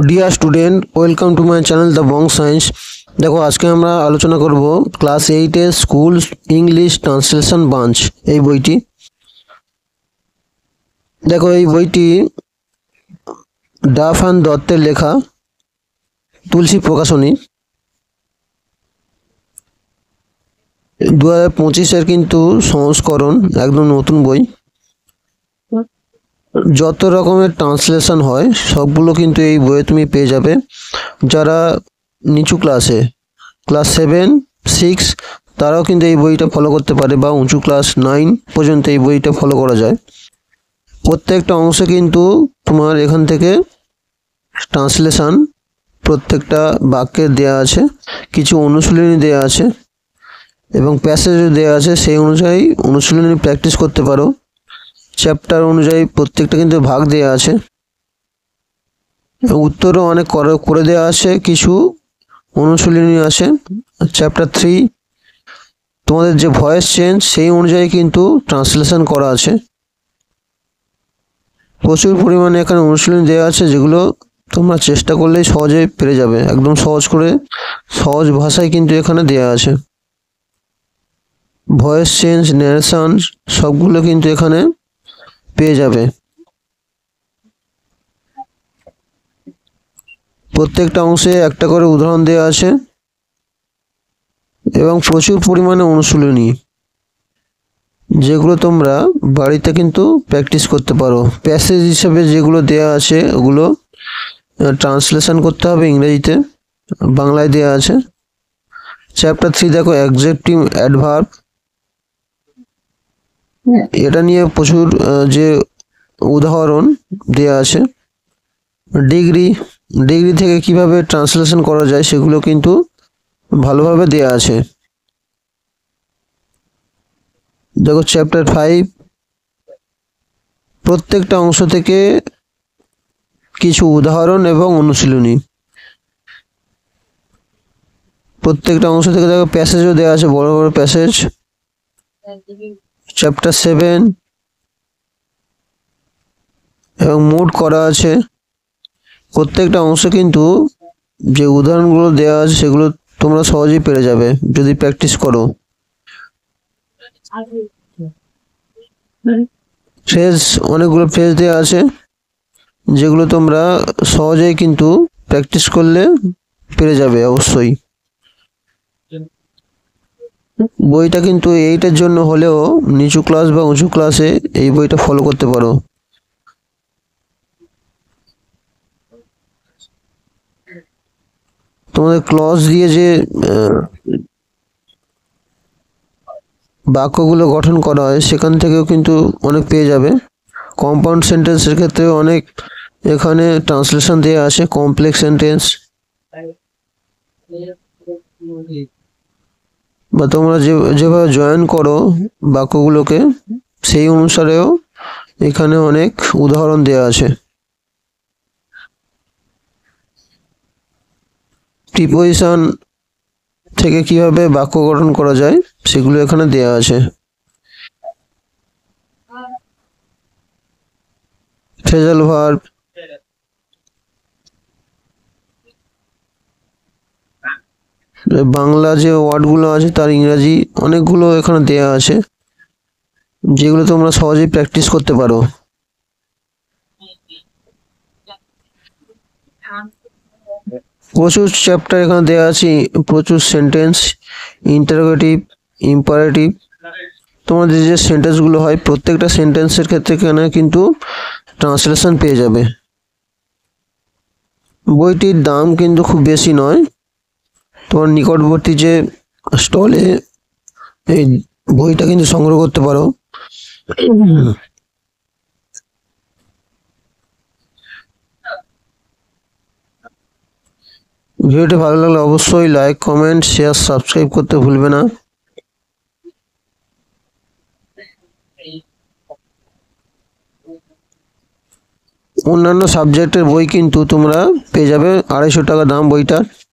Deer student, welcome to my channel the Bong science. দেখো, আজকে আমরা আলোচনা করব ক্লাস 8-এর স্কুল ইংলিশ ট্রান্সলেশন বাঞ্চ এই বইটি। দেখো, এই বইটি ডাফ অ্যান্ড দত্তের লেখা, তুলসী প্রকাশনী। 2025-এর কিন্তু সংস্করণ, একদম নতুন বই। যত রকমের ট্রান্সলেশন হয় সবগুলো কিন্তু এই বইয়ে তুমি পেয়ে যাবে। যারা নিচু ক্লাসে, ক্লাস 7, 6, তারাও কিন্তু এই বইটা ফলো করতে পারে, বা উঁচু ক্লাস 9 পর্যন্ত এই বইটা ফলো করা যায়। প্রত্যেকটা অংশে কিন্তু তোমার এখান থেকে ট্রান্সলেশন, প্রত্যেকটা বাক্যের দেয়া আছে, কিছু অনুশীলনী দেয়া আছে এবং প্যাসেজও দেয়া আছে। সেই অনুযায়ী অনুশীলনী প্র্যাকটিস করতে পারো। চ্যাপ্টার অনুযায়ী প্রত্যেকটা কিন্তু ভাগ দেয়া আছে, উত্তরও অনেক করে দেওয়া আছে। কিছু অনুশীলনী আছে। চ্যাপ্টার 3 তোমাদের যে ভয়েস চেঞ্জ, সেই অনুযায়ী কিন্তু ট্রান্সলেশন করা আছে। প্রচুর পরিমাণে এখানে অনুশীলনী দেওয়া আছে, যেগুলো তোমরা চেষ্টা করলেই সহজে পেরে যাবে। একদম সহজ করে, সহজ ভাষায় কিন্তু এখানে দেওয়া আছে। ভয়েস চেঞ্জ, ন্যারেশন সবগুলো কিন্তু এখানে পেয়ে যাবে। প্রত্যেকটা অংশে একটা করে উদাহরণ দেওয়া আছে এবং প্রচুর পরিমাণে অনুশীলনী, যেগুলো তোমরা বাড়িতে কিন্তু প্র্যাকটিস করতে পারো। প্যাসেজ হিসেবে যেগুলো দেয়া আছে ওগুলো ট্রান্সলেশন করতে হবে ইংরেজিতে, বাংলায় দেয়া আছে। চ্যাপ্টার 3 দেখো, অ্যাডজেক্টিভ অ্যাডভার্ব, এটা নিয়ে প্রচুর যে উদাহরণ দেয়া আছে। ডিগ্রি থেকে কিভাবে ট্রান্সলেশন করা যায় সেগুলো কিন্তু ভালোভাবে দেয়া আছে। দেখো, চ্যাপ্টার 5 প্রত্যেকটা অংশ থেকে কিছু উদাহরণ এবং অনুশীলনী। প্রত্যেকটা অংশ থেকে দেখো প্যাসেজও দেওয়া আছে, বড় বড় প্যাসেজ। চ্যাপ্টার 7 এবং মোড করা আছে। প্রত্যেকটা অংশে কিন্তু যে উদাহরণগুলো দেওয়া আছে সেগুলো তোমরা সহজেই পেরে যাবে যদি প্র্যাকটিস করো। ফ্রেজ, অনেকগুলো ফ্রেজ দেওয়া আছে, যেগুলো তোমরা সহজেই কিন্তু প্র্যাকটিস করলে পেরে যাবে অবশ্যই। বইটা কিন্তু 8-এর জন্য হলেও নিচু ক্লাস বা উঁচু ক্লাসে এই বইটা ফলো করতে পারো। তোমাদের ক্লজ দিয়ে যে বাক্যগুলো গঠন করা হয় সেখান থেকেও কিন্তু অনেক পেয়ে যাবে। কম্পাউন্ড সেন্টেন্সের ক্ষেত্রে অনেক এখানে ট্রান্সলেশন দেওয়া আছে। কমপ্লেক্স সেন্টেন্স, বা তোমরা যেভাবে জয়েন করো বাক্যগুলোকে, সেই অনুসারেও এখানে অনেক উদাহরণ দেওয়া আছে। প্রিপোজিশন থেকে কিভাবে বাক্য গঠন করা যায় সেগুলো এখানে দেওয়া আছে। ফ্রেজাল ভার্ব, বাংলা যে ওয়ার্ডগুলো আছে তার ইংরাজি অনেকগুলো এখানে দেওয়া আছে, যেগুলো তোমরা সহজেই প্র্যাকটিস করতে পারো। প্রচুর চ্যাপ্টার এখানে দেওয়া আছে, প্রচুর সেন্টেন্স, ইন্টারোগেটিভ, ইম্পারেটিভ। তোমাদের যে সেন্টেন্সগুলো হয় প্রত্যেকটা সেন্টেন্সের ক্ষেত্রে এখানে কিন্তু ট্রান্সলেশন পেয়ে যাবে। বইটির দাম কিন্তু খুব বেশি নয়। তোমার নিকটবর্তী যে স্টলে এই বইটা কিন্তু সংগ্রহ করতে পারো। ভিডিওটি ভালো লাগলে অবশ্যই লাইক, কমেন্ট, শেয়ার, সাবস্ক্রাইব করতে ভুলবে না। অন্যান্য সাবজেক্টের বই কিন্তু তোমরা পেয়ে যাবে 250 টাকা দাম বইটার।